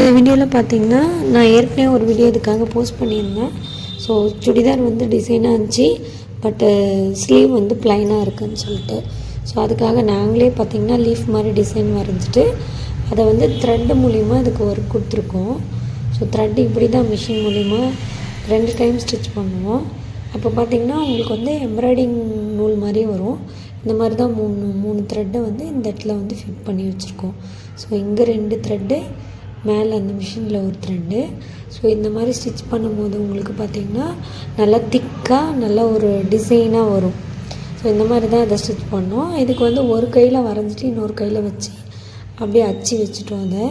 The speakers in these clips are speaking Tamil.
இந்த வீடியோவில் பார்த்தீங்கன்னா நான் ஏற்கனவே ஒரு வீடியோ இதுக்காக போஸ்ட் பண்ணியிருந்தேன். ஸோ சுடிதார் வந்து டிசைனாக இருந்துச்சு, பட்டு ஸ்லீவ் வந்து ப்ளைனாக இருக்குதுன்னு சொல்லிட்டு. ஸோ அதுக்காக நாங்களே பார்த்திங்கன்னா லீஃப் மாதிரி டிசைன் வரைஞ்சிட்டு அதை வந்து த்ரெட்டு மூலிமா அதுக்கு ஒர்க் கொடுத்துருக்கோம். ஸோ த்ரெட் இப்படி தான் மிஷின் மூலிமா 2 டைம் ஸ்டிச் பண்ணுவோம். அப்போ பார்த்திங்கன்னா உங்களுக்கு வந்து எம்ப்ராய்டிங் நூல் மாதிரி வரும். இந்த மாதிரி தான் மூணு த்ரெட்டை வந்து இந்த இடத்துல வந்து ஃபிட் பண்ணி வச்சுருக்கோம். ஸோ இங்கே 2 த்ரெட்டு, மேலே அந்த மிஷினில் ஒரு த்ரெட்டு. ஸோ இந்த மாதிரி ஸ்டிச் பண்ணும்போது உங்களுக்கு பார்த்திங்கன்னா நல்லா திக்காக நல்லா ஒரு டிசைனாக வரும். ஸோ இந்த மாதிரி தான் அதை ஸ்டிச் பண்ணோம். இதுக்கு வந்து ஒரு கையில் வரைஞ்சிட்டு இன்னொரு கையில் வச்சு அப்படியே அச்சு வச்சுட்டோம் அதை.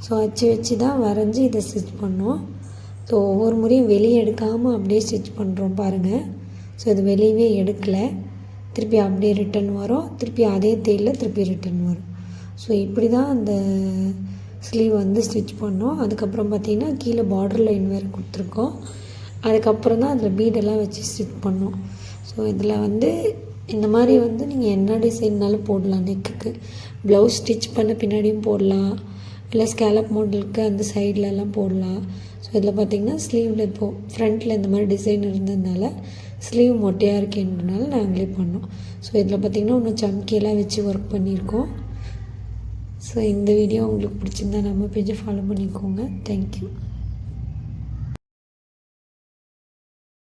ஸோ அச்சு வச்சு தான் வரைஞ்சி இதை ஸ்டிச் பண்ணோம். ஸோ ஒவ்வொரு முறையும் வெளியே எடுக்காமல் அப்படியே ஸ்டிச் பண்ணுறோம் பாருங்கள். ஸோ இது வெளியவே எடுக்கலை, திருப்பி அப்படியே ரிட்டன் வரும், திருப்பி அதே தேயில திருப்பி ரிட்டன் வரும். ஸோ இப்படி தான் அந்த ஸ்லீவ் வந்து ஸ்டிச் பண்ணோம். அதுக்கப்புறம் பார்த்திங்கன்னா கீழே பார்டர் லைன் வேறு கொடுத்துருக்கோம். அதுக்கப்புறம் தான் அதில் பீடெல்லாம் வச்சு ஸ்டிச் பண்ணோம். ஸோ இதில் வந்து இந்த மாதிரி வந்து நீங்கள் என்ன டிசைன்னாலும் போடலாம். நெக்குக்கு ப்ளவுஸ் ஸ்டிச் பண்ண பின்னாடியும் போடலாம், இல்லை ஸ்கேலப் மாடலுக்கு அந்த சைட்லலாம் போடலாம். ஸோ இதில் பார்த்திங்கன்னா ஸ்லீவில் இப்போது ஃப்ரண்ட்டில் இந்த மாதிரி டிசைன் இருந்ததுனால ஸ்லீவ் மொட்டையாக இருக்கேன்றனால நாங்களே பண்ணோம். ஸோ இதில் பார்த்திங்கன்னா இன்னும் சம்கியெல்லாம் வச்சு ஒர்க் பண்ணியிருக்கோம். ஸோ இந்த வீடியோ உங்களுக்கு பிடிச்சிருந்தா நம்ம பேஜை ஃபாலோ பண்ணிக்கோங்க. தேங்க்யூ.